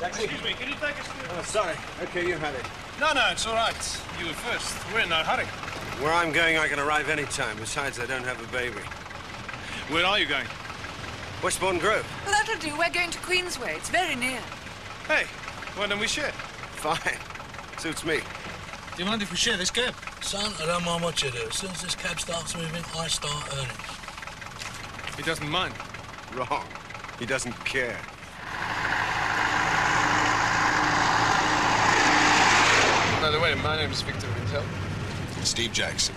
Taxi? Excuse me, can you take us to... Oh, sorry. Okay, you had it. No, it's all right. You were first. We're in no hurry. Where I'm going, I can arrive any time. Besides, I don't have a baby. Where are you going? Westbourne Grove. Well, that'll do. We're going to Queensway. It's very near. Hey, why don't we share? Fine. Suits me. Do you mind if we share this cab? Son, I don't mind what you do. As soon as this cab starts moving, I start earning. He doesn't mind. Wrong. He doesn't care. By the way, my name is Victor Wintel. Steve Jackson.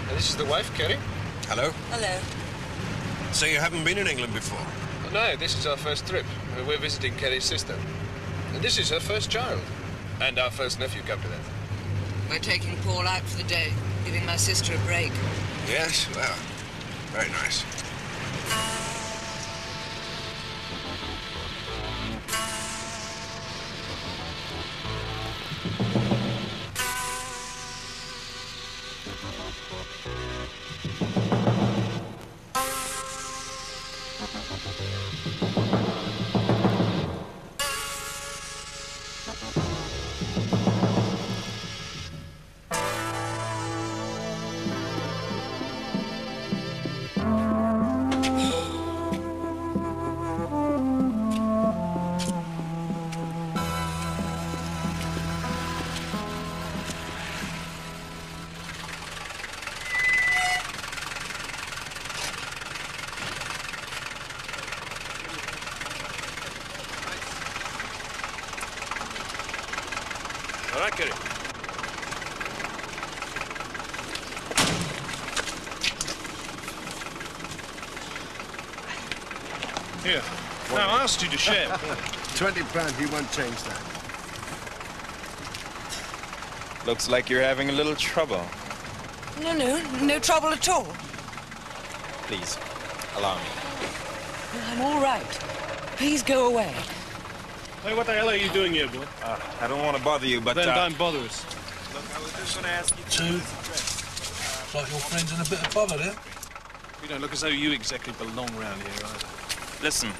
And this is the wife, Kerry. Hello? Hello. So you haven't been in England before? Oh, no, this is our first trip. We're visiting Kerry's sister. And this is her first child. And our first nephew, come to that. We're taking Paul out for the day, giving my sister a break. Yes? Well, very nice. All right, Kerry. Here. Now, I asked you to share. £20, he won't change that. Looks like you're having a little trouble. No trouble at all. Please, allow me. I'm all right. Please go away. Hey, what the hell are you doing here, boy? I don't want to bother you, but... Then don't bother us. Look, I was just going to ask you to... Two. Looks like your friend's in a bit of bother there. You don't look as though you exactly belong round here, either. Listen,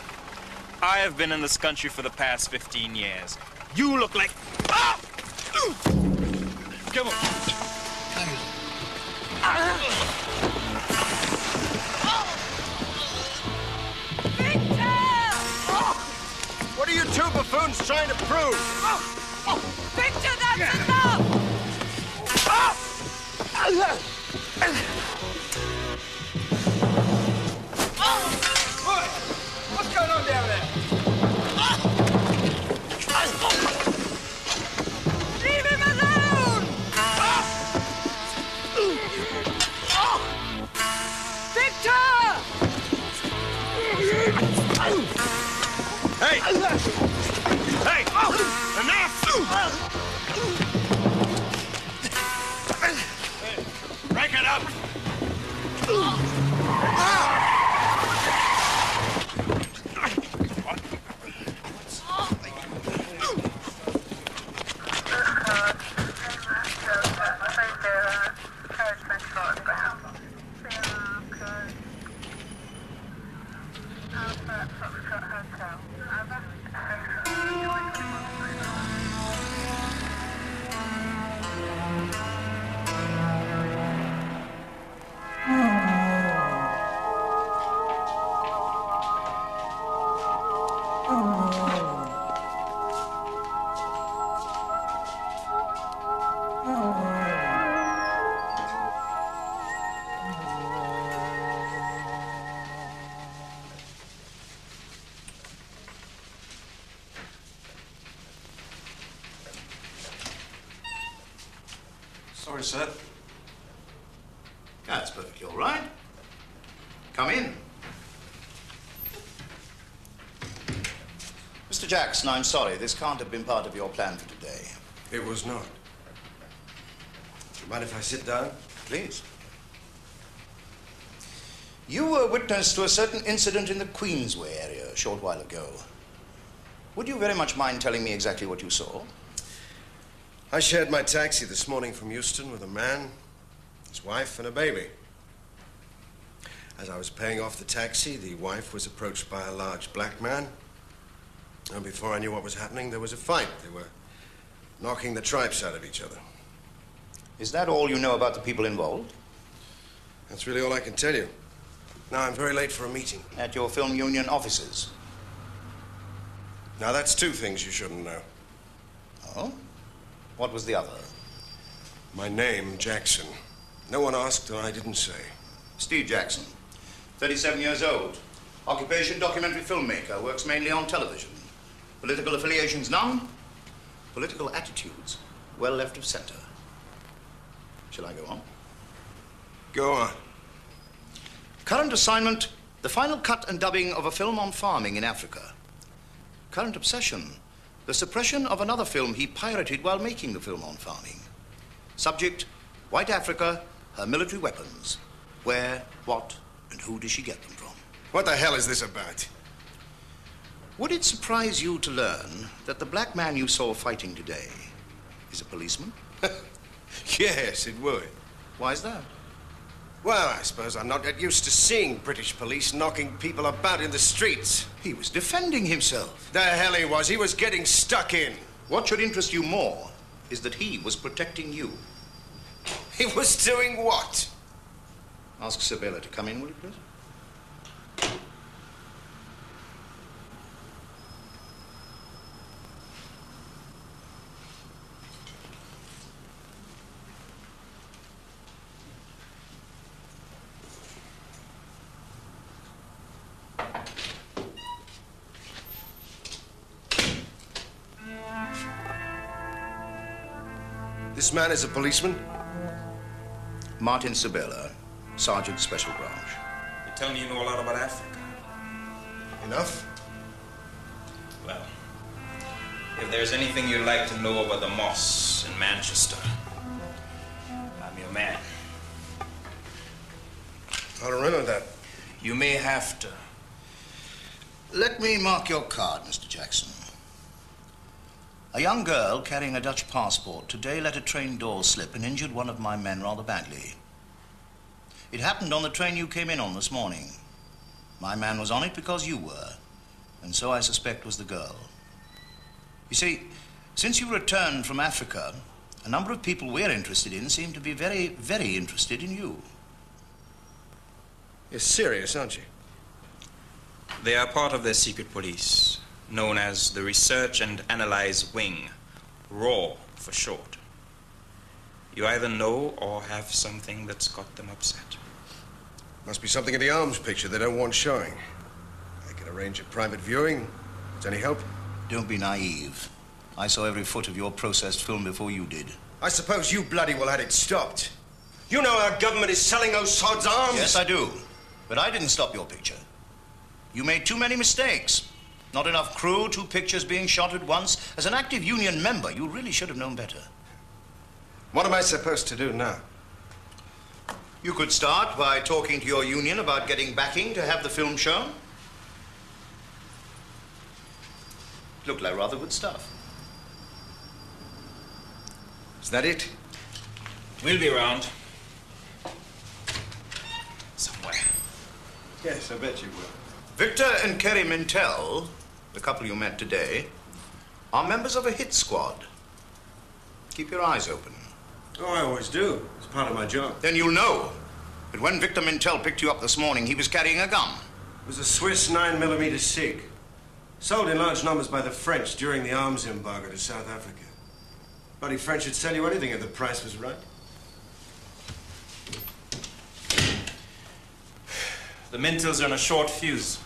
I have been in this country for the past 15 years. You look like... Ah! Come on. Hang it. What are you two buffoons trying to prove? Victor, that's enough! What's going on down there? Leave him alone! Victor! Hey! Hey! Enough! Break it up! Sorry, sir. That's perfectly all right. Come in. Mr. Jackson, I'm sorry. This can't have been part of your plan for today. It was not. Do you mind if I sit down? Please. You were witness to a certain incident in the Queensway area a short while ago. Would you very much mind telling me exactly what you saw? I shared my taxi this morning from Euston with a man, his wife, and a baby. As I was paying off the taxi, the wife was approached by a large black man. And before I knew what was happening, there was a fight. They were knocking the tripes out of each other. Is that all you know about the people involved? That's really all I can tell you. Now, I'm very late for a meeting. At your film union offices? Now, that's two things you shouldn't know. Oh? What was the other? My name, Jackson. No one asked, and I didn't say. Steve Jackson, 37 years old. Occupation, documentary filmmaker, works mainly on television. Political affiliations, none. Political attitudes, well left of center. Shall I go on? Go on. Current assignment, the final cut and dubbing of a film on farming in Africa. Current obsession, the suppression of another film he pirated while making the film on farming. Subject, White Africa, her military weapons. Where, what, and who does she get them from? What the hell is this about? Would it surprise you to learn that the black man you saw fighting today is a policeman? Yes, it would. Why is that? Well, I suppose I'm not that used to seeing British police knocking people about in the streets. He was defending himself. The hell he was. He was getting stuck in. What should interest you more is that he was protecting you. He was doing what? Ask Sabella to come in, will you, please? This man is a policeman? Martin Sabella, Sergeant Special Branch. You tell me you know a lot about Africa. Enough? Well, if there's anything you'd like to know about the Moss in Manchester, I'm your man. I'll remember that. You may have to. Let me mark your card, Mr. Jackson. A young girl carrying a Dutch passport today let a train door slip and injured one of my men rather badly. It happened on the train you came in on this morning. My man was on it because you were, and so I suspect was the girl. You see, since you returned from Africa, a number of people we're interested in seem to be very, very interested in you. You're serious, aren't you? They are part of their secret police, known as the Research and Analyze Wing, RAW for short. You either know or have something that's got them upset. Must be something in the arms picture they don't want showing. I can arrange a private viewing. Is any help? Don't be naive. I saw every foot of your processed film before you did. I suppose you bloody well had it stopped. You know our government is selling those sods arms? Yes, I do. But I didn't stop your picture. You made too many mistakes. Not enough crew, 2 pictures being shot at once. As an active union member, you really should have known better. What am I supposed to do now? You could start by talking to your union about getting backing to have the film shown. Looked like rather good stuff. Is that it? We'll be around. Somewhere. Yes, I bet you will. Victor and Kerry Mintel, the couple you met today, are members of a hit squad. Keep your eyes open. Oh, I always do. It's part of my job. Then you'll know that when Victor Mintel picked you up this morning, he was carrying a gun. It was a Swiss 9mm SIG. Sold in large numbers by the French during the arms embargo to South Africa. Bloody French would sell you anything if the price was right. The Mintels are on a short fuse.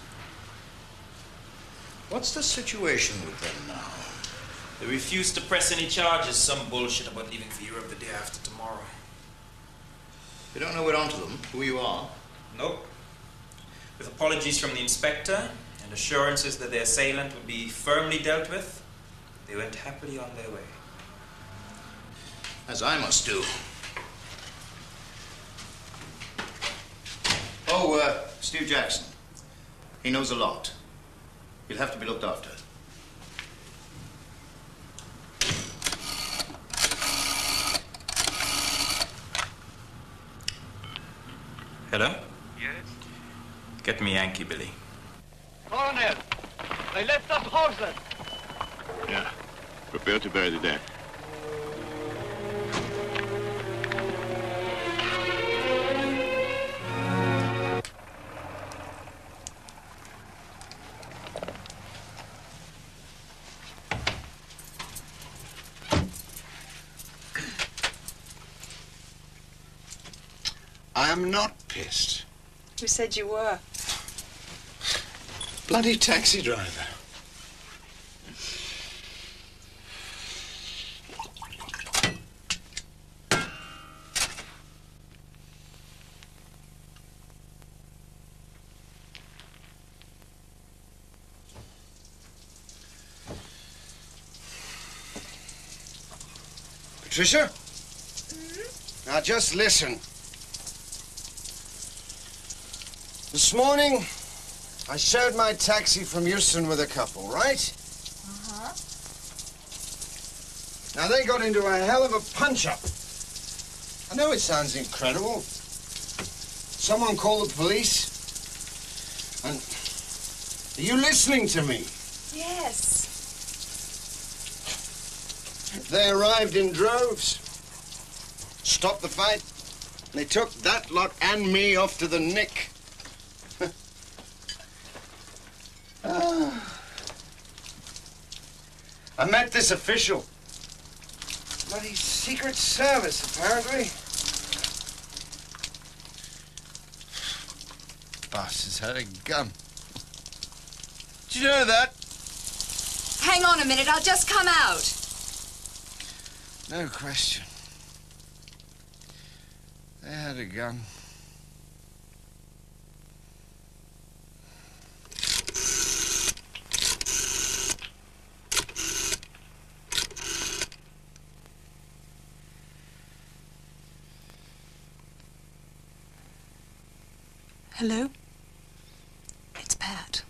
What's the situation with them now? They refuse to press any charges. Some bullshit about leaving for Europe the day after tomorrow. You don't know we're onto them, who you are? Nope. With apologies from the inspector and assurances that their assailant would be firmly dealt with, they went happily on their way. As I must do. Oh, Steve Jackson. He knows a lot. He'll have to be looked after. Hello? Yes? Get me Yankee Billy. Colonel, they left us horses. Yeah. Prepare to bury the dead. I am not pissed. Who said you were? Bloody taxi driver. Patricia? Now just listen. This morning, I showed my taxi from Euston with a couple, right? Uh-huh. Now they got into a hell of a punch-up. I know it sounds incredible. Someone called the police. And are you listening to me? Yes. They arrived in droves, stopped the fight, and they took that lot and me off to the Nick. I met this official. Bloody Secret Service, apparently. Bastards had a gun. Did you know that? Hang on a minute, I'll just come out. No question. They had a gun. Hello? It's Pat.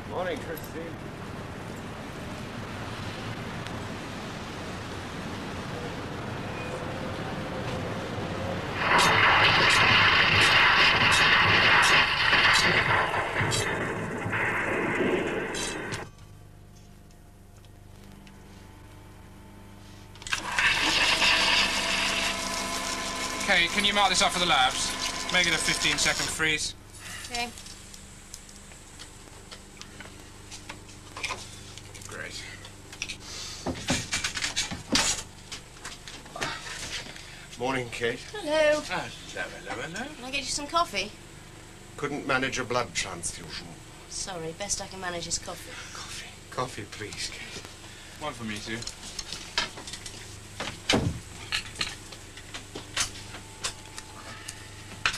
Morning, Christine. Okay, can you mark this up for the labs? Make it a 15-second freeze. Okay. Great. Morning, Kate. Hello. Hello. Can I get you some coffee? Couldn't manage a blood transfusion. Sorry, best I can manage is coffee. Coffee, please, Kate. One for me, too.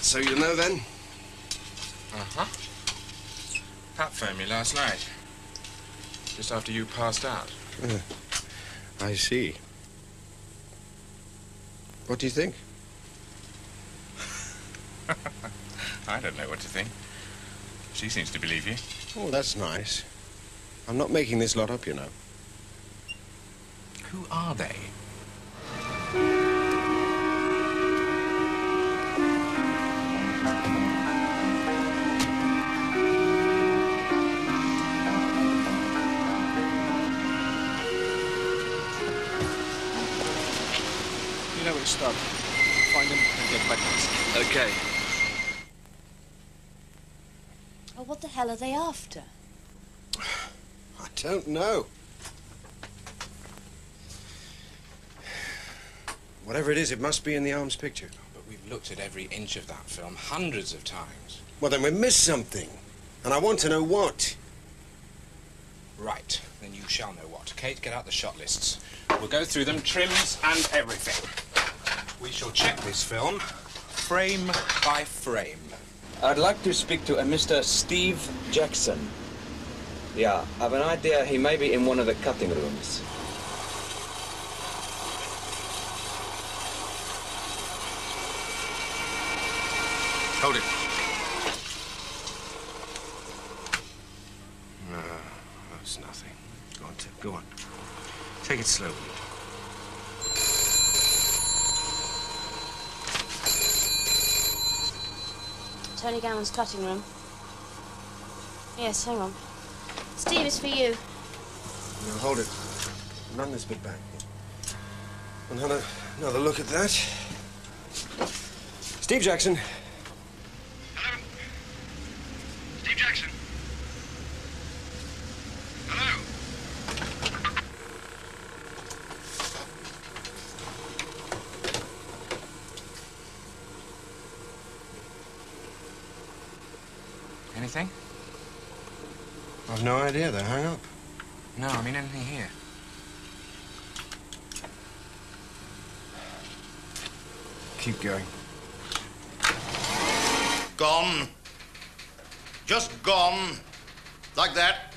So you know then? Uh-huh. Pat phoned me last night. Just after you passed out. I see. What do you think? I don't know what to think. She seems to believe you. Oh, that's nice. I'm not making this lot up, you know. Who are they? You know where to start. Find them and get back to us. Okay. Oh, what the hell are they after? I don't know. Whatever it is, it must be in the arms picture. But we've looked at every inch of that film hundreds of times. Well, then we missed something. And I want to know what. Right, then you shall know what. Kate, get out the shot lists. We'll go through them, trims and everything. We shall check this film frame by frame. I'd like to speak to a Mr. Steve Jackson. Yeah, I've an idea he may be in one of the cutting rooms. Hold it. Take it slowly. Tony Gowan's cutting room. Yes, hang on. Steve, it's for you. Now, hold it. Run this bit back. Another look at that. Steve Jackson. Hello? Steve Jackson? Hello? Anything? I've no idea. They hung up. No, I mean anything here. Keep going. Gone. Just gone. Like that.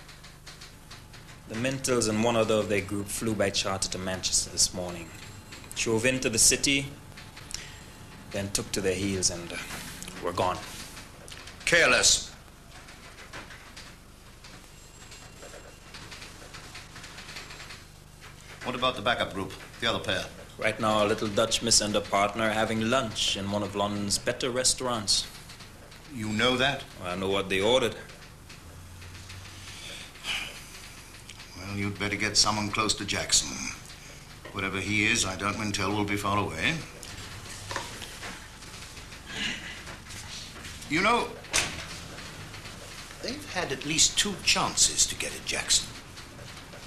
The Mintels and one other of their group flew by charter to Manchester this morning, drove into the city, then took to their heels and were gone. Careless. What about the backup group, the other pair? Right now, our little Dutch miss and her partner are having lunch in one of London's better restaurants. You know that? I know what they ordered. Well, you'd better get someone close to Jackson. Whatever he is, I don't mean tell will be far away. You know, they've had at least 2 chances to get at Jackson.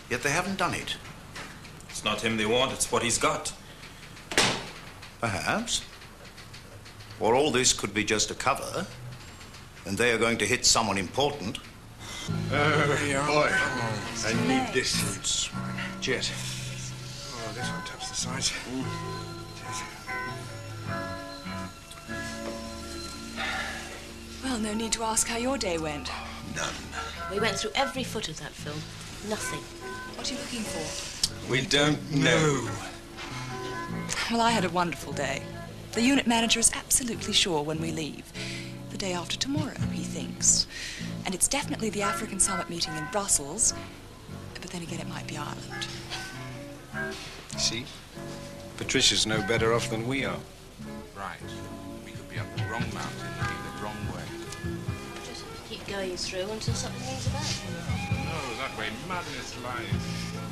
Yet they haven't done it. It's not him they want, it's what he's got. Perhaps. Or all this could be just a cover, and they are going to hit someone important. Boy, I need this. Jet. Oh, this one taps the sides. Well, no need to ask how your day went. None. We went through every foot of that film. Nothing. What are you looking for? We don't know. Well, I had a wonderful day. The unit manager is absolutely sure when we leave. The day after tomorrow, he thinks. And it's definitely the African Summit meeting in Brussels. But then again, it might be Ireland. See? Patricia's no better off than we are. Right. We could be up the wrong mountain looking the wrong way. Just keep going through until something rings a bell. No, that way madness lies.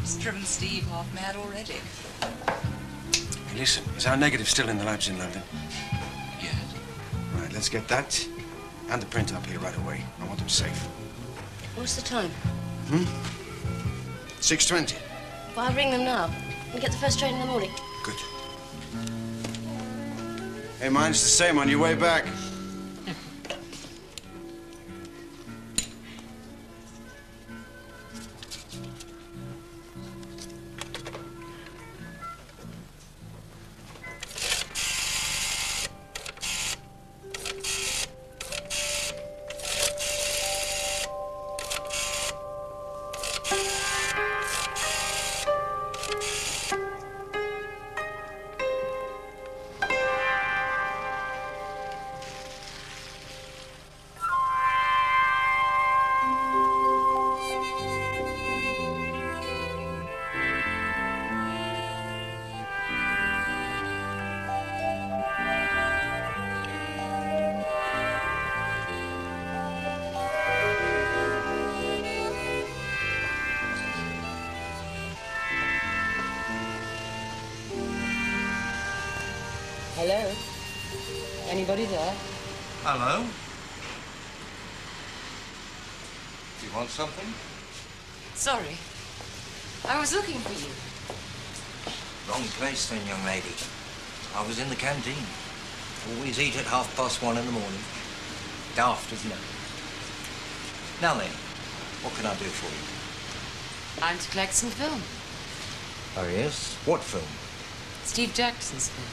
It's driven Steve half mad already. Hey, listen, is our negative still in the labs in London? Yes. Right, let's get that and the print up here right away. I want them safe. What's the time? 6:20. Well, I'll ring them now. We get the first train in the morning. Good. Hey, mine's the same on your way back. Hello? Anybody there? Hello? You want something? Sorry. I was looking for you. Wrong place then, young lady. I was in the canteen. Always eat at 1:30 in the morning. Daft, isn't it? Now then, what can I do for you? I'm to collect some film. Oh, yes? What film? Steve Jackson's film.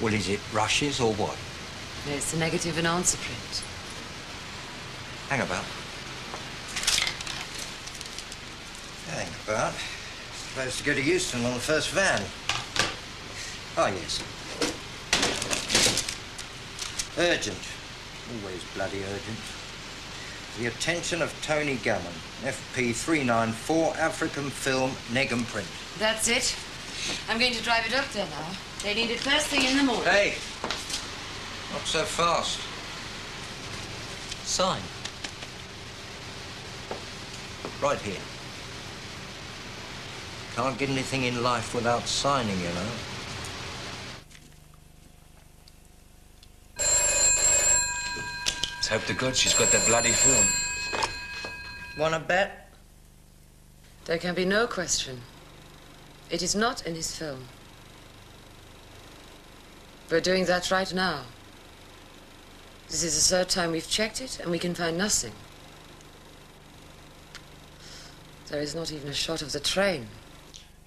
Well, is it Rush's or what? No, it's the negative and answer print. Hang about. Hang about. Supposed to go to Euston on the first van. Oh, yes. Urgent. Always bloody urgent. The attention of Tony Gammon, FP 394, African Film, Negham Print. That's it. I'm going to drive it up there now. They need it first thing in the morning. Hey! Not so fast. Sign. Right here. Can't get anything in life without signing, you know. Let's hope to God she's got that bloody film. Wanna bet? There can be no question. It is not in his film. We're doing that right now. This is the third time we've checked it, and we can find nothing. There is not even a shot of the train.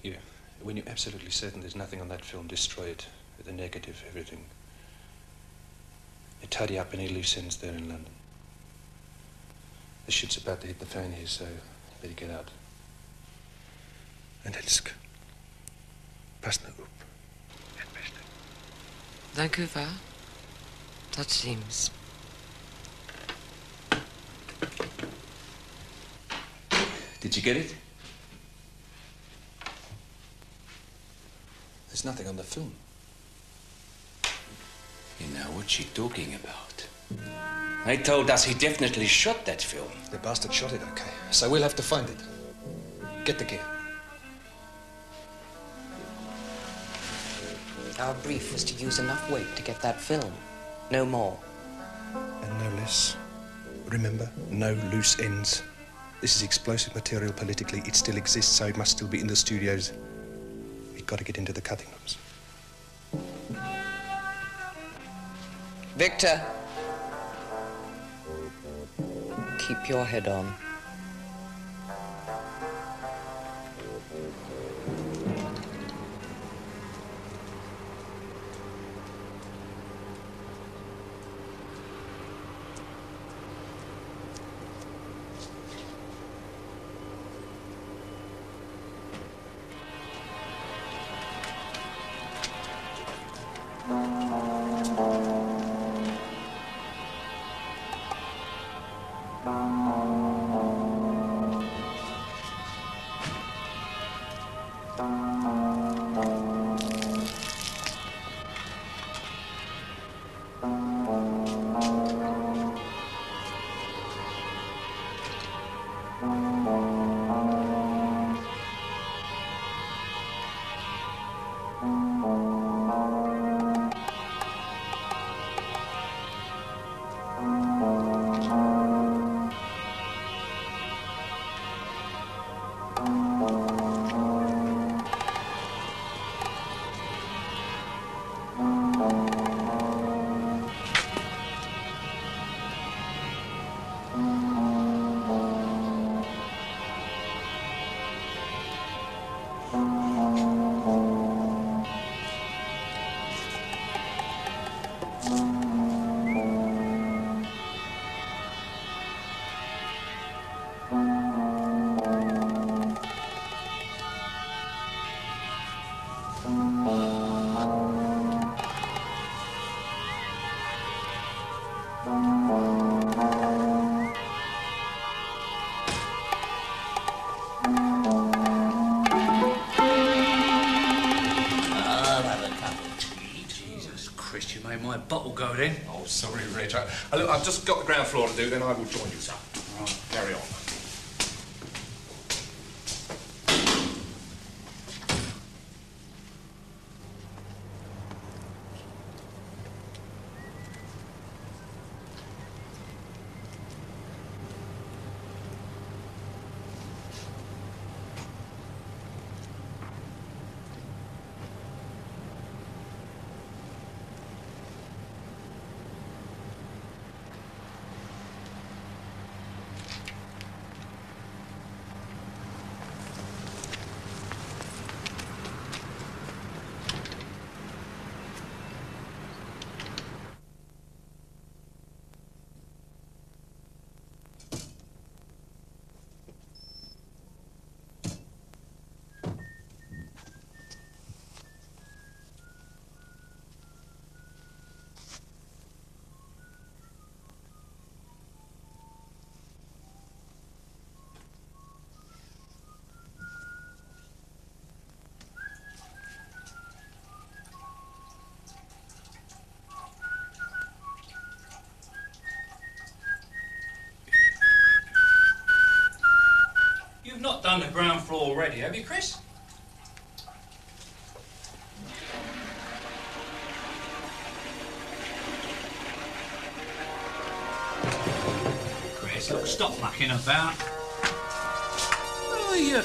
Here, when you're absolutely certain there's nothing on that film, destroy it. With the negative, everything. You tidy up any loose ends there in London. The ship's about to hit the fan here, so better get out. En elsk. Pas nou op. Het beste. Dank u wel. Tot ziens. Did you get it? There's nothing on the film. You know what she's talking about. They told us he definitely shot that film. The bastard shot it, okay. So we'll have to find it. Get the gear. Our brief was to use enough weight to get that film. No more. And no less. Remember, no loose ends. This is explosive material politically. It still exists, so it must still be in the studios. We've got to get into the cutting rooms. Victor. Keep your head on. Bottle go then. Oh, sorry, Reg. Look, I've just got the ground floor to do, then I will join you, sir. Right, carry on. done the ground floor already, have you, Chris? Chris, look, stop mucking about. Oh, you...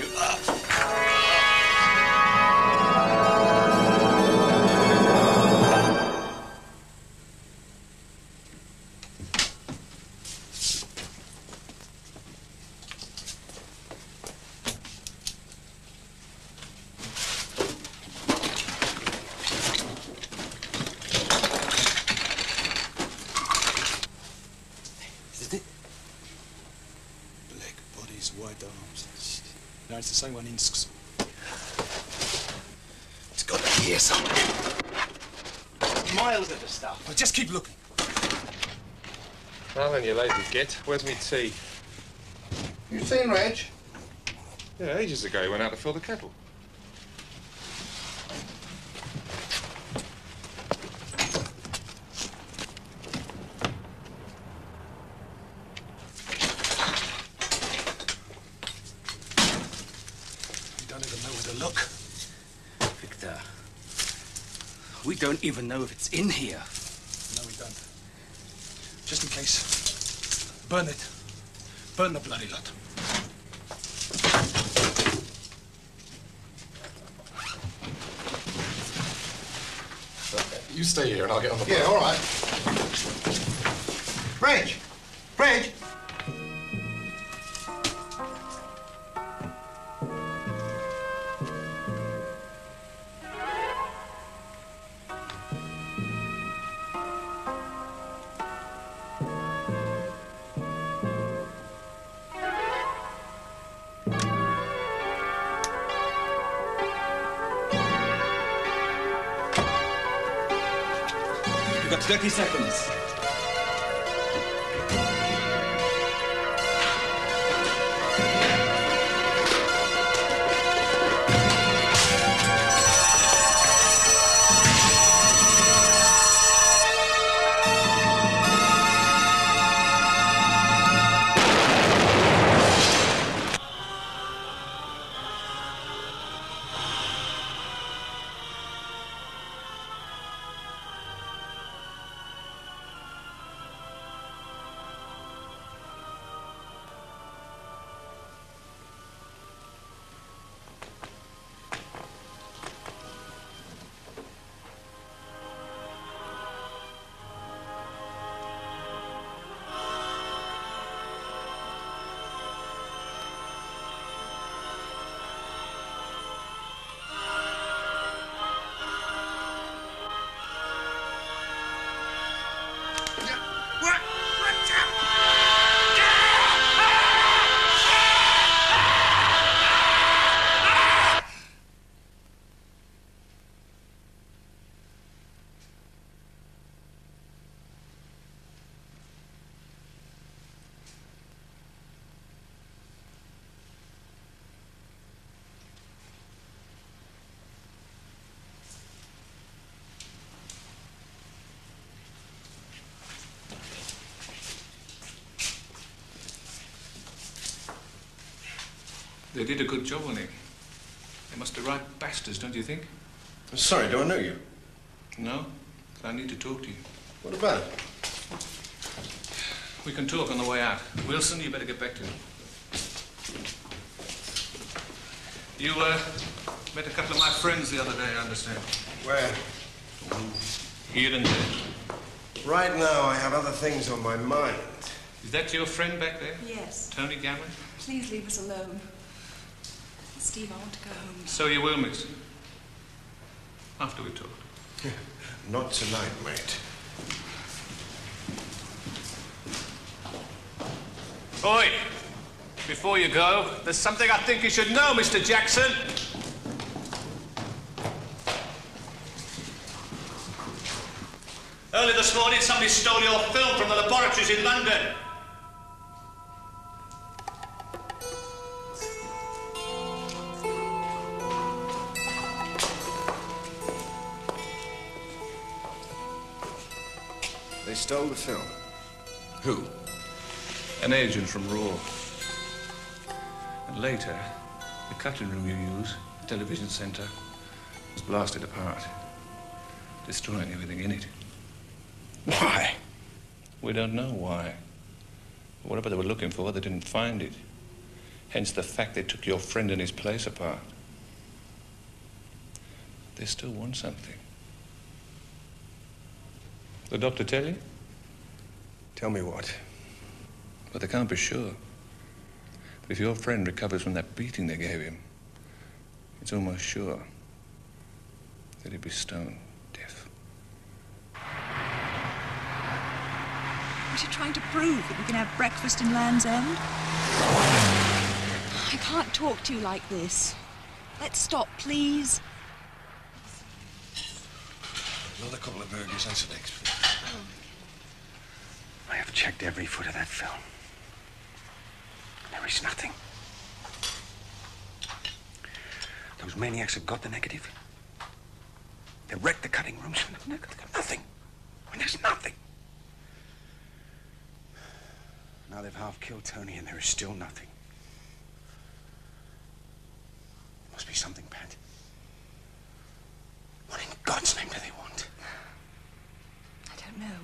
White arms. No, it's the same one in... It's got to be here somewhere. Miles of the stuff. Well, just keep looking. Well, then, you lazy git. Where's me tea? You seen Reg? Yeah, ages ago he went out to fill the kettle. We don't even know if it's in here. No, we don't. Just in case. Burn it. Burn the bloody lot. You stay here and I'll get on the boat. Yeah, all right. Reg! Reg! You've got 30 seconds. They did a good job on him. They must have right bastards, don't you think? I'm sorry, do I know you? No, I need to talk to you. What about it? We can talk on the way out. Wilson, you better get back to him. You, met a couple of my friends the other day, I understand. Where? Here and there. Right now, I have other things on my mind. Is that your friend back there? Yes. Tony Gammon? Please leave us alone. Steve, I want to go home. So you will, miss. After we talk. Not tonight, mate. Oi! Before you go, there's something I think you should know, Mr. Jackson. Early this morning, somebody stole your film from the laboratories in London. They stole the film. Who? An agent from Raw. And later, The cutting room you use, the television centre, was blasted apart, destroying everything in it. Why? We don't know why. Whatever they were looking for, they didn't find it. Hence the fact they took your friend and his place apart. They still want something. The doctor tell you? Tell me what? But they can't be sure. But if your friend recovers from that beating they gave him, it's almost sure that he'd be stone deaf. What are you trying to prove? That we can have breakfast in Land's End? I can't talk to you like this. Let's stop, please. Another couple of burgers and some eggs. I have checked every foot of that film. There is nothing. Those maniacs have got the negative. They wrecked the cutting rooms. They've got nothing. I mean, there's nothing. Now they've half killed Tony and there is still nothing. Must be something, Pat. What in God's name do they want? I don't know.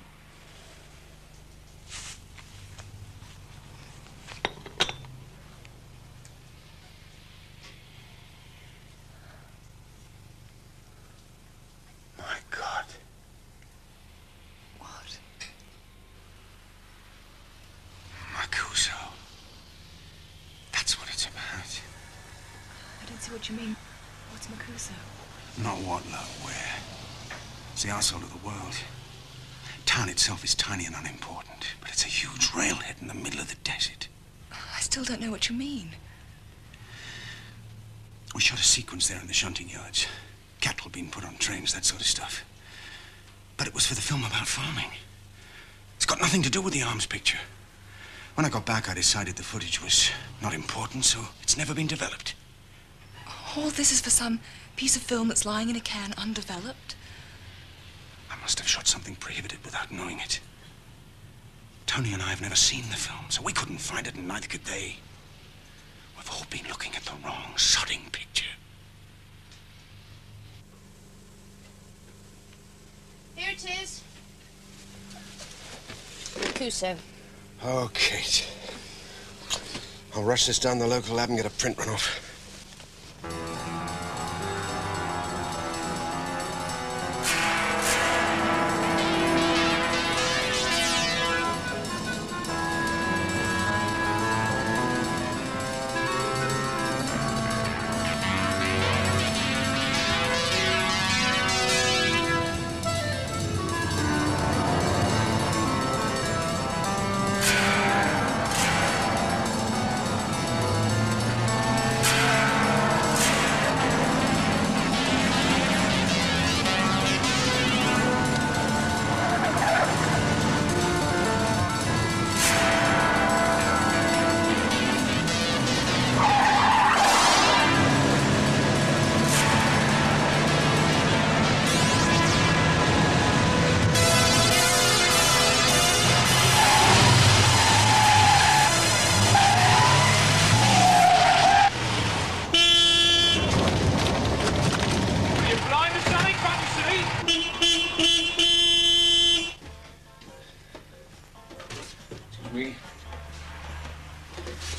My God. What? Makuso. That's what it's about. I don't see what you mean. What's Makuso? Not what, love, where. It's the arsehole of the world. Town itself is tiny and unimportant, but it's a huge railhead in the middle of the desert. I still don't know what you mean. We shot a sequence there in the shunting yards. Cattle being put on trains, that sort of stuff. But it was for the film about farming. It's got nothing to do with the arms picture. When I got back, I decided the footage was not important, so it's never been developed. All this is for some piece of film that's lying in a can undeveloped? I must have shot something prohibited without knowing it. Tony and I have never seen the film, so we couldn't find it, and neither could they. We've all been looking at the wrong sodding picture. Here it is. Kuso. Oh, Kate. I'll rush this down the local lab and get a print run off.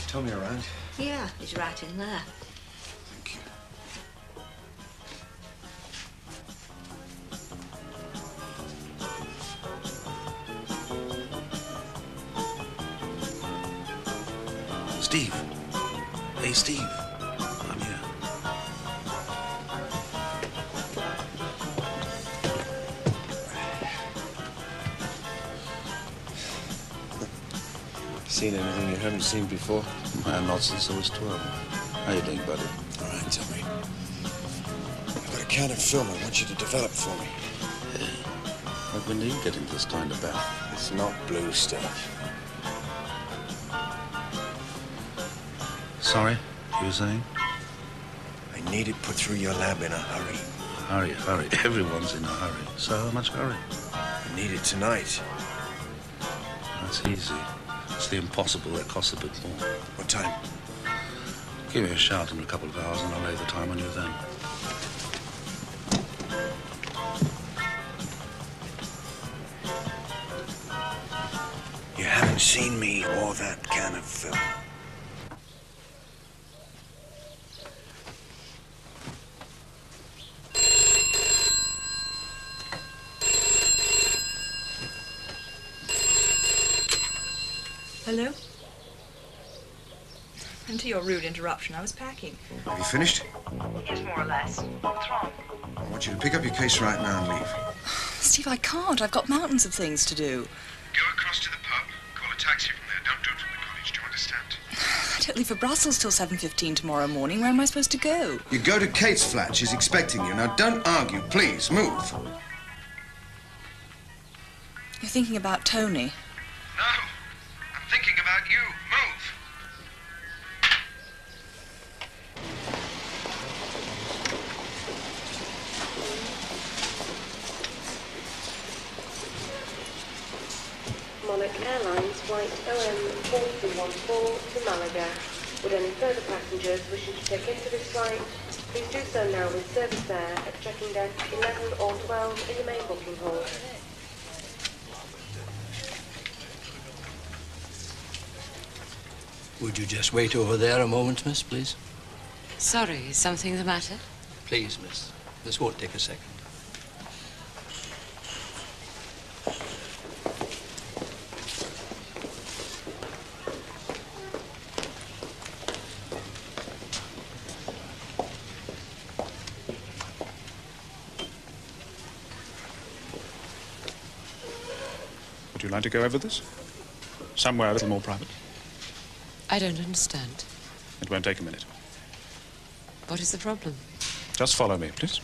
Tommy around? Yeah, he's right in there. Thank you. Steve. Hey, Steve. I'm here. Seen anything you haven't seen before? Not since I was 12. How you doing, buddy? All right, Tommy. I've got a can of film I want you to develop for me. But when do you get into this kind of battle? It's not blue stuff. Sorry, you were saying? I need it put through your lab in a hurry. Hurry. Everyone's in a hurry. So how much hurry? I need it tonight. That's easy. It's the impossible that costs a bit more. What time? Give me a shout in a couple of hours and I'll lay the time on you then. You haven't seen me or that can of film. Hello? And to your rude interruption, I was packing. Have you finished? Yes, more or less. What's wrong? I want you to pick up your case right now and leave. Steve, I can't. I've got mountains of things to do. Go across to the pub, call a taxi from there. Don't do it from the cottage, do you understand? I don't leave for Brussels till 7:15 tomorrow morning. Where am I supposed to go? You go to Kate's flat. She's expecting you. Now, don't argue. Please, move. You're thinking about Tony. No, I'm thinking about you. Move. Monarch Airlines flight OM 4214 to Malaga. Would any further passengers wishing to check into this flight, please do so now with service fare at checking desk 11 or 12 in the main booking hall. Would you just wait over there a moment, miss, please? Sorry, is something the matter? Please, miss. This won't take a second. Would you like to go over this? Somewhere a little more private? I don't understand. It won't take a minute. What is the problem? Just follow me, please.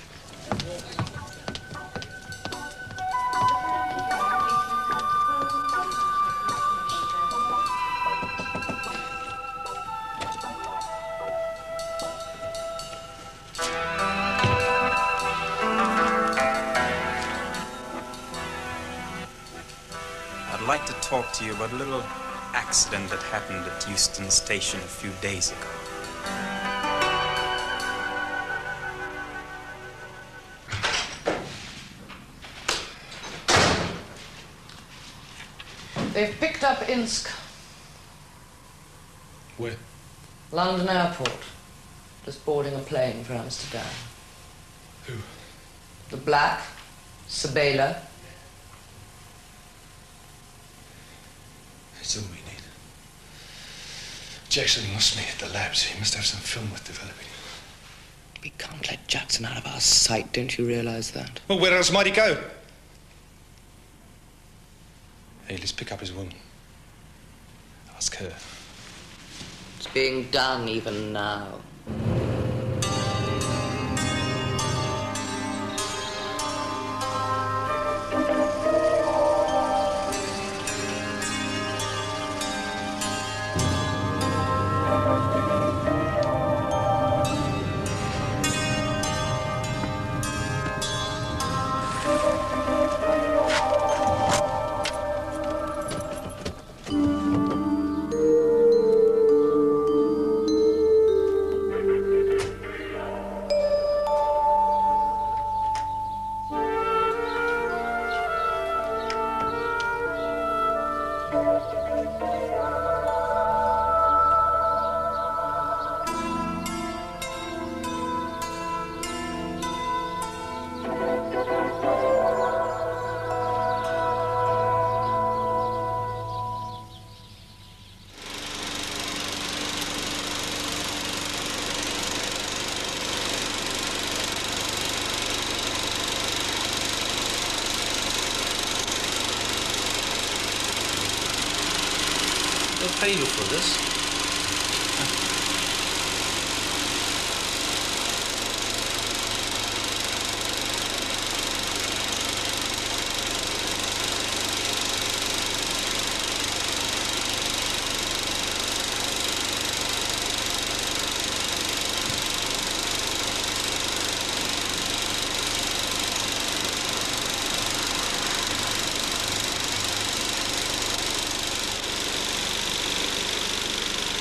I'd like to talk to you about a little accident that happened at Euston Station a few days ago. They've picked up Insk. Where? London Airport. Just boarding a plane for Amsterdam. Who? The Black, Sabela. It's all we need. Jackson lost me at the labs. He must have some film worth developing. We can't let Jackson out of our sight, don't you realize that? Well, where else might he go? Hey, let's pick up his woman. Ask her. It's being done even now. They'll pay you for this.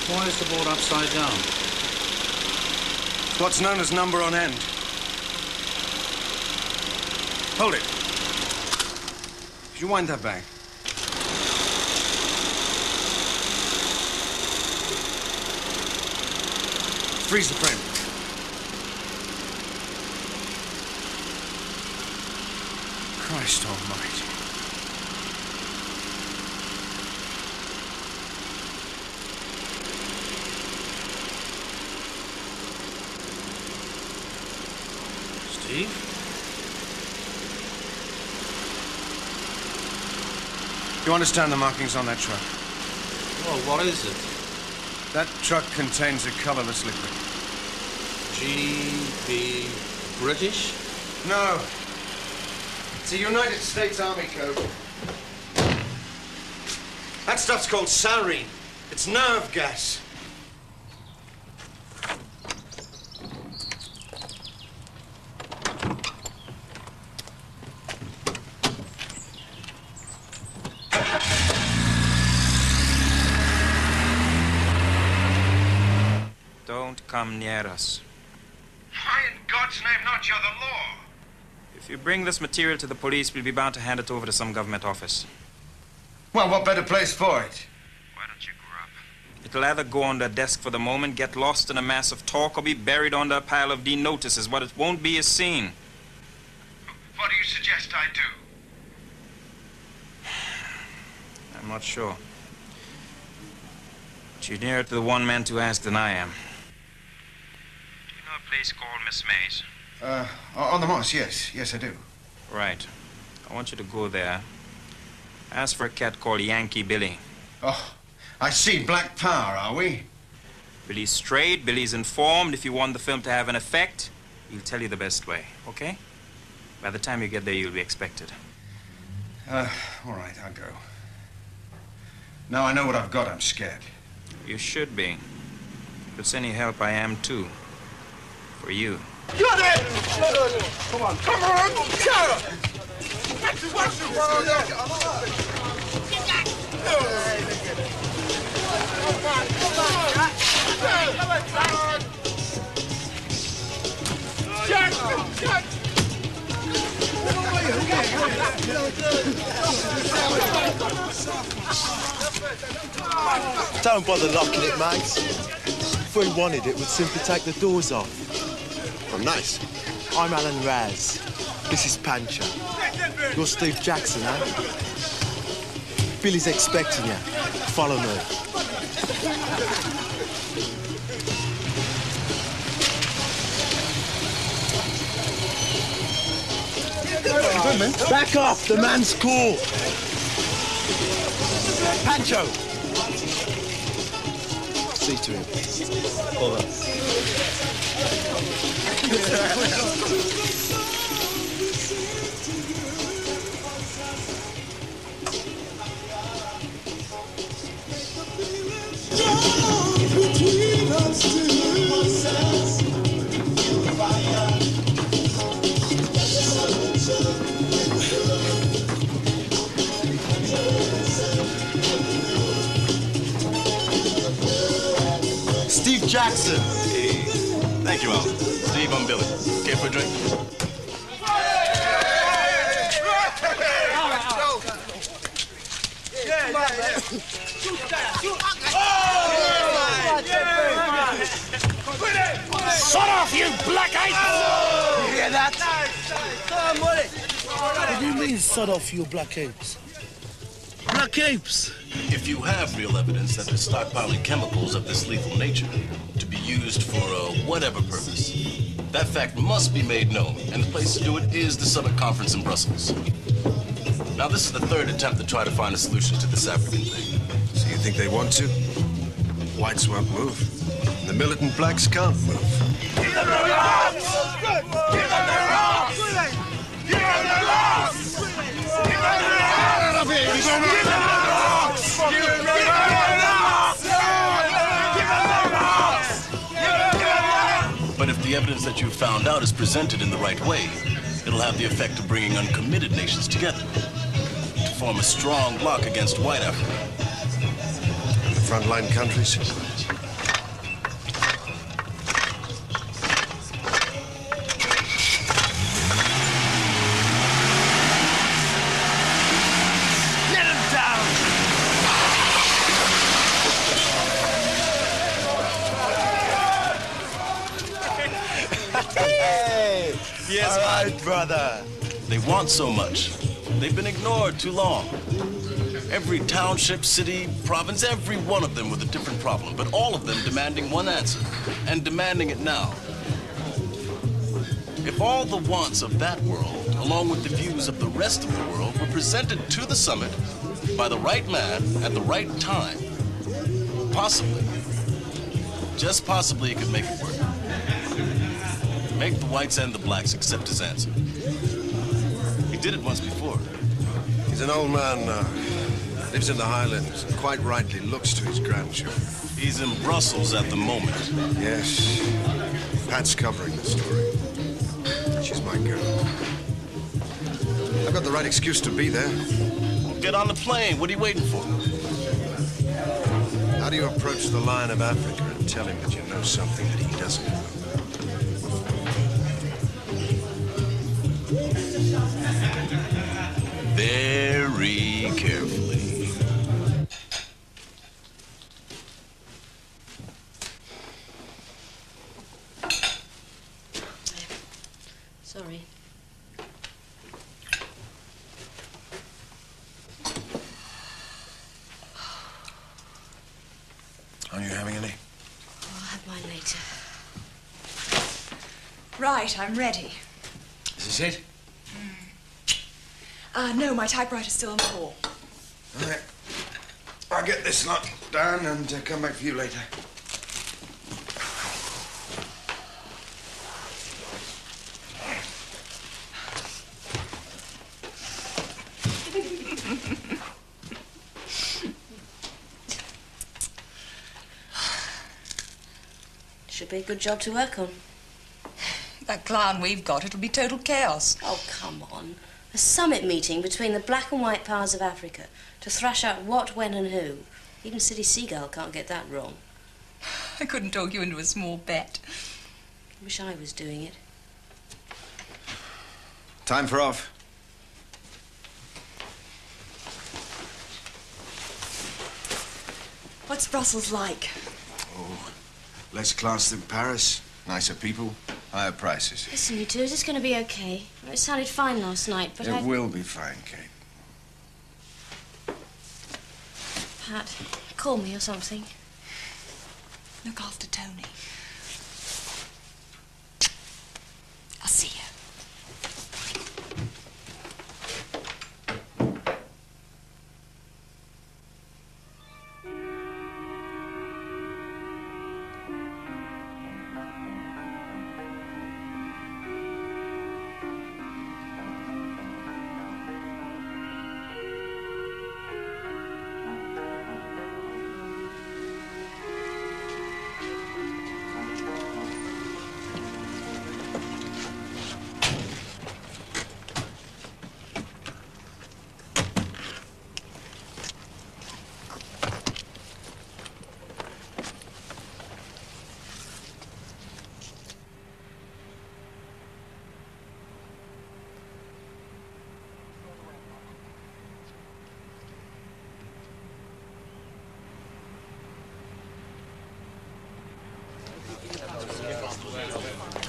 Why is the board upside down? What's known as number on end. Hold it. Could you wind that back? Freeze the frame. Christ almighty. Steve? You understand the markings on that truck? Well, what is it? That truck contains a colorless liquid. GB British? No. It's a United States Army code. That stuff's called sarin. It's nerve gas. Don't come near us. Why in God's name not? You're the law. If you bring this material to the police, we'll be bound to hand it over to some government office. Well, what better place for it? Why don't you grow up? It'll either go on the desk for the moment, get lost in a mass of talk, or be buried under a pile of D notices. What it won't be is seen. What do you suggest I do? I'm not sure. But you're nearer to the one man to ask than I am. Do you know a place called Miss May's? On the Moss, yes. Yes, I do. Right. I want you to go there. Ask for a cat called Yankee Billy. Oh, I see. Black Power, are we? Billy's straight, Billy's informed. If you want the film to have an effect, he'll tell you the best way, okay? By the time you get there, you'll be expected. All right, I'll go. Now I know what I've got, I'm scared. You should be. If it's any help, I am too. For you. You're there! Come on. Come on! Shut up! Watch the world! Don't bother locking it, mate. If we wanted it, we'd simply take the doors off. Oh, nice. I'm Alan Raz. This is Pancho. You're Steve Jackson, eh? Billy's expecting you. Follow me. Back off! The man's cool! Pancho! See to him. Over. Steve Jackson. Hey. Thank you, Al. Steve, I'm Billy. Care for a drink? Shut off, you black ape! You hear that? Come on, What do you mean, sod off, you black apes? Black apes? If you have real evidence that they're stockpiling chemicals of this lethal nature to be used for whatever purpose, that fact must be made known, and the place to do it is the Summit Conference in Brussels. Now, this is the third attempt to try to find a solution to this African thing. So you think they want to? Whites won't move. And the militant blacks can't move. Give them their arms! Give them their arms! Give them their arms! Give them their arms! Give them their arms! Give them their arms! Give them their arms! But if the evidence that you've found out is presented in the right way, it'll have the effect of bringing uncommitted nations together to form a strong bloc against white Africa. And the frontline countries? right, brother. They want so much. They've been ignored too long. Every township, city, province, every one of them with a different problem, but all of them demanding one answer, and demanding it now. If all the wants of that world, along with the views of the rest of the world, were presented to the summit by the right man at the right time, possibly, just possibly, it could make it work. Make the whites and the blacks accept his answer. He did it once before. He's an old man now. Lives in the Highlands and quite rightly looks to his grandchildren. He's in Brussels at the moment. Yes. Pat's covering the story. She's my girl. I've got the right excuse to be there. Well, get on the plane. What are you waiting for? How do you approach the Lion of Africa and tell him that you know something that he doesn't know? Very carefully. Sorry. Aren't you having any? Oh, I'll have mine later. Right, I'm ready. Is this it? No, my typewriter's still in the hall. All right. I'll get this lot done and come back for you later. Should be a good job to work on. That clown we've got, it'll be total chaos. Oh, come on. A summit meeting between the black and white powers of Africa to thrash out what, when and who. Even Silly Seagull can't get that wrong. I couldn't talk you into a small bet. Wish I was doing it. Time for off. What's Brussels like? Oh, less class than Paris. Nicer people, higher prices. Listen, you two, is this going to be okay? It sounded fine last night, but It will be fine, Kate. Pat, call me or something. Look after Tony. I'll see you.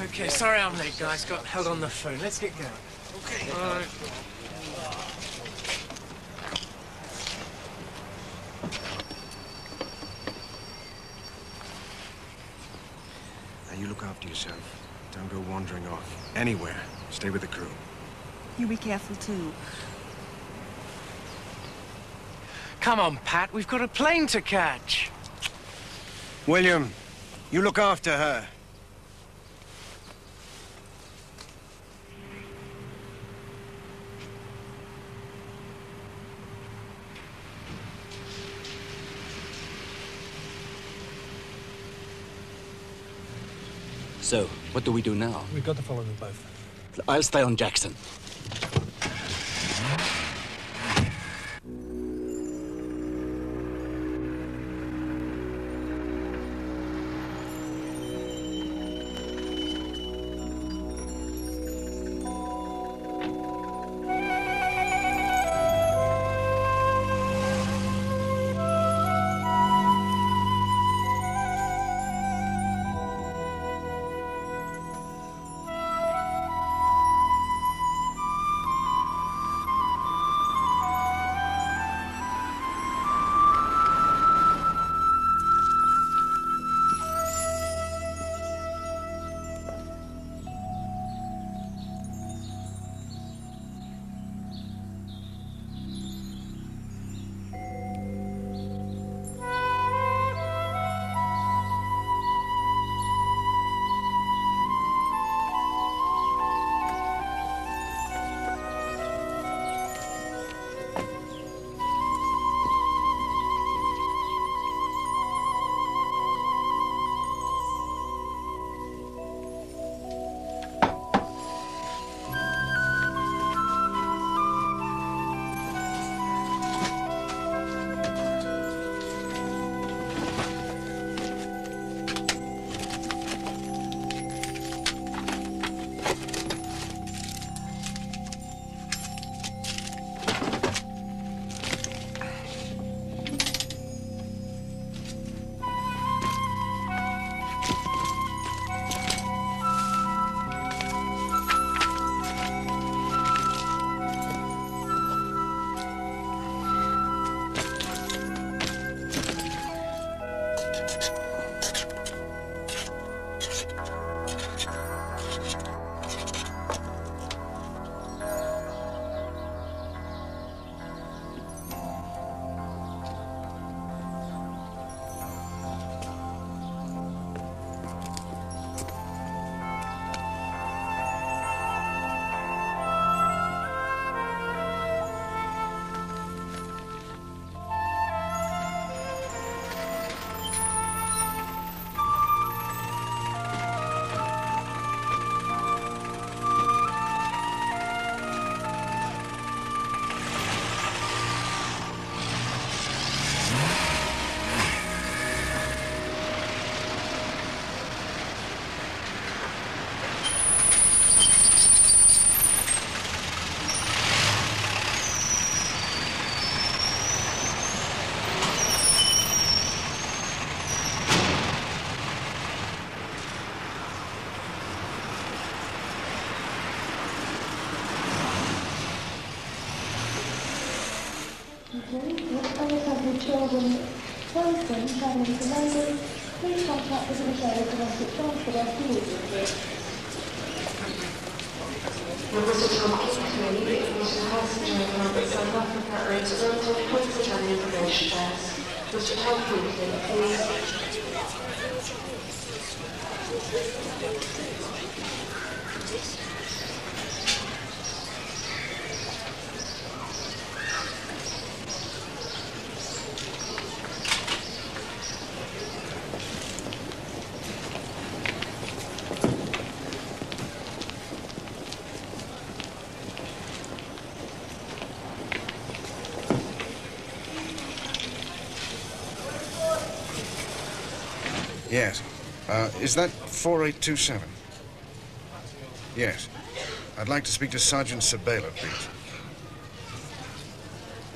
Okay, sorry I'm late, guys. Got held on the phone. Let's get going. Okay. All right. Now, you look after yourself. Don't go wandering off. Anywhere. Stay with the crew. You be careful, too. Come on, Pat. We've got a plane to catch. William, you look after her. So, what do we do now? We've got to follow them both. I'll stay on Jackson. children. Person travelling to London, please contact the British Domestic Transport immediately. Number 683, it was a passenger from South Africa represented Police and Information Desk. Mr. Camfield, please. Yes. Is that 4827? Yes. I'd like to speak to Sergeant Sabela, please.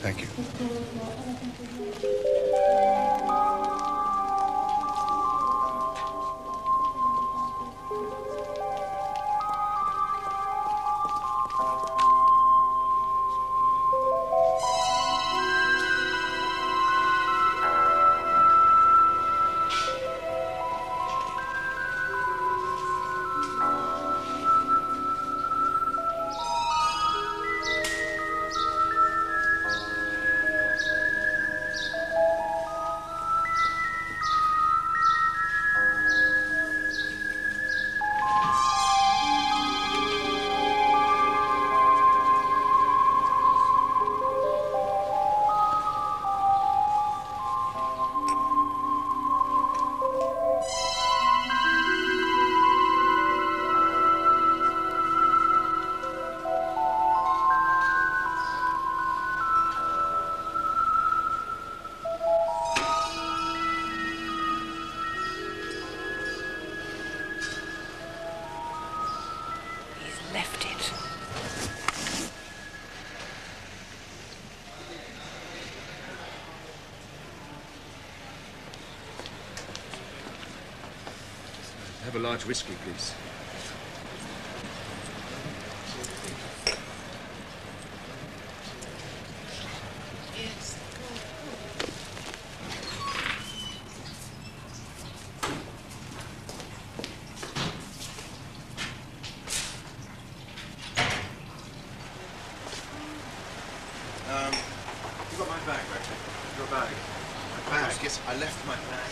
Thank you. Left it. Have a large whiskey, please. Yes. You got my bag, right? Your bag. My bag? Yes, I left my bag.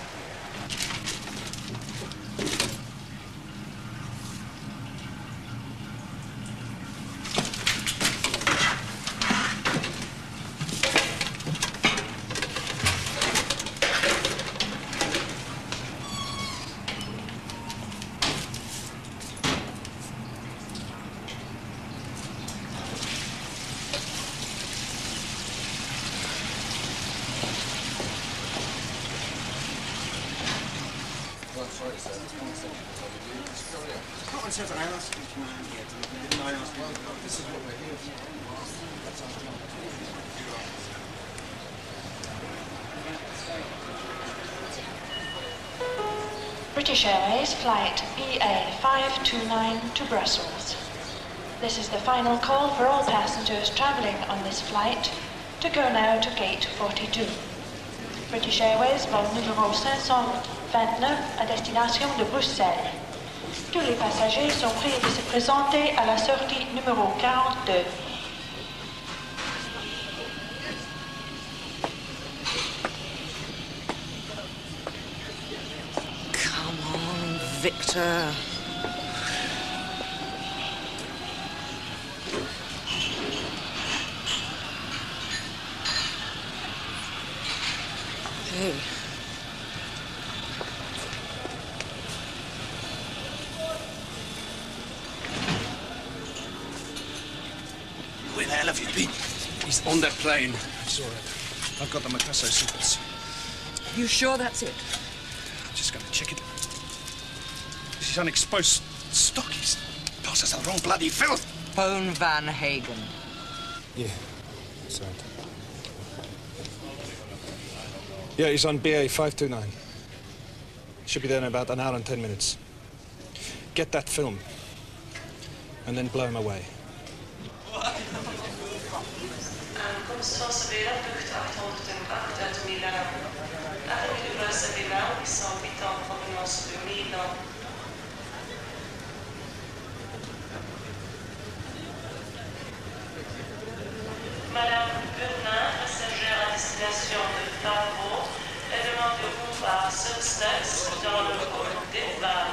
Sorry, sir. Common sense, I asked you to come around here. Didn't I ask you? Well, this is what we're here for. That's our job. British Airways Flight BA 529 to Brussels. This is the final call for all passengers travelling on this flight to go now to gate 42. British Airways, vol numéro 529 à destination de Bruxelles. Tous les passagers sont priés de se présenter à la sortie numéro 42. Come on, Victor. Hey. Where the hell have you been? He's on that plane. I saw it. I've got the Macasso sequence. You sure that's it? I'm just going to check it. This is unexposed stock. He's passes the wrong bloody filth. Phone Van Hagen. Yeah, that's right. Yeah, he's on BA 529. Should be there in about an hour and 10 minutes. Get that film, and then blow him away. Aankomst van Sabela, vlucht 808 uit 2001. Avenue de Brasserie-Là, 808 en provenance de Milan. Madame Bernard, passagère à destination de Faro, elle demande de vous par Substance dans le hall départ.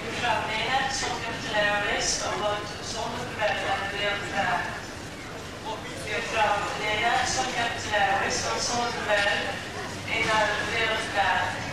Mevrouw son secretaris wordt zonder geweld weer vragen. Mevrouw Lena, son secretaris wordt zonder geweld in haar weer vragen.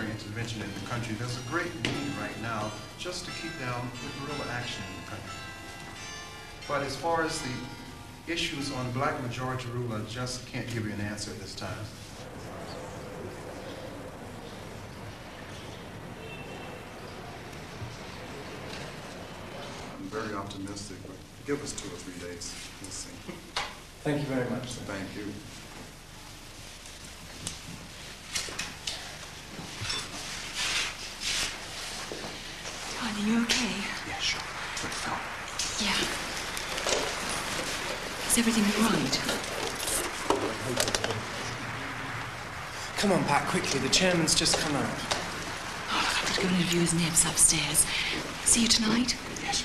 Intervention in the country. There's a great need right now just to keep down the guerrilla action in the country. But as far as the issues on black majority rule, I just can't give you an answer at this time. I'm very optimistic, but give us 2 or 3 days. We'll see. Thank you very much, sir. Thank you. Are you okay? Yeah, sure. Good film. Yeah. Is everything all right? Come on, Pat, quickly. The chairman's just come out. Oh, look, I've got to go and interview his nibs upstairs. See you tonight? Yes.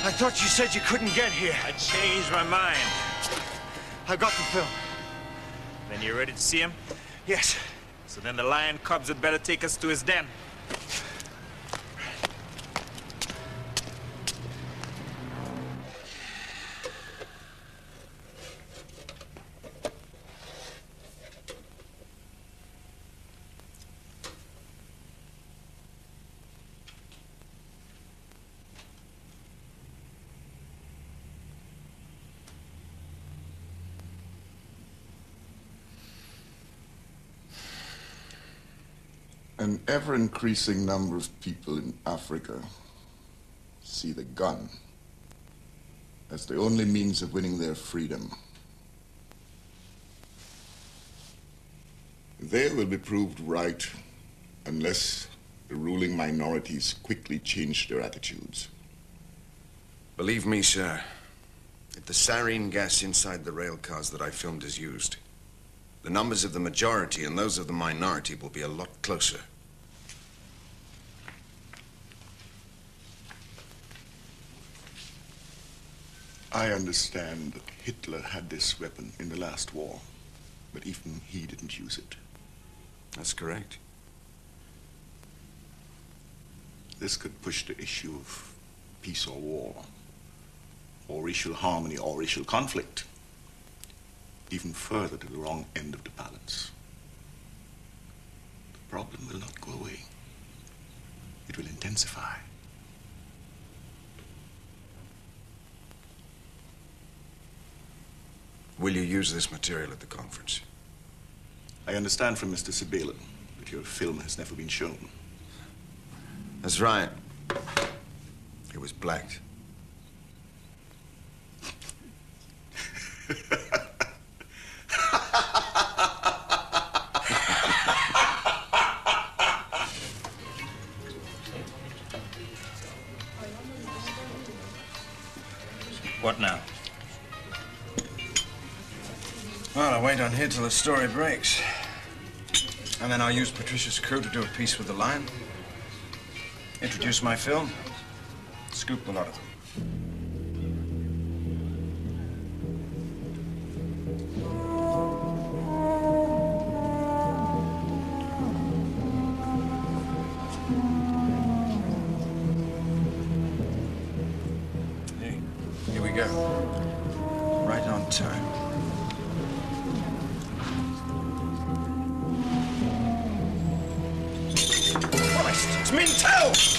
I thought you said you couldn't get here. I changed my mind. I got the film. Then you're ready to see him? Yes. So then the lion cubs had better take us to his den. An ever-increasing number of people in Africa see the gun as the only means of winning their freedom. They will be proved right unless the ruling minorities quickly change their attitudes. Believe me, sir, if the sarin gas inside the rail cars that I filmed is used, the numbers of the majority and those of the minority will be a lot closer. I understand that Hitler had this weapon in the last war, but even he didn't use it. That's correct. This could push the issue of peace or war, or racial harmony or racial conflict, even further to the wrong end of the balance. The problem will not go away. It will intensify. Will you use this material at the conference? I understand from Mr. Sibelen that your film has never been shown. That's right. It was blacked. What now? Well, I'll wait on here till the story breaks. And then I'll use Patricia's crew to do a piece with the Lion. Introduce my film. Scoop a lot of them. Hey, here we go. Right on time. Christ, it's Mintel!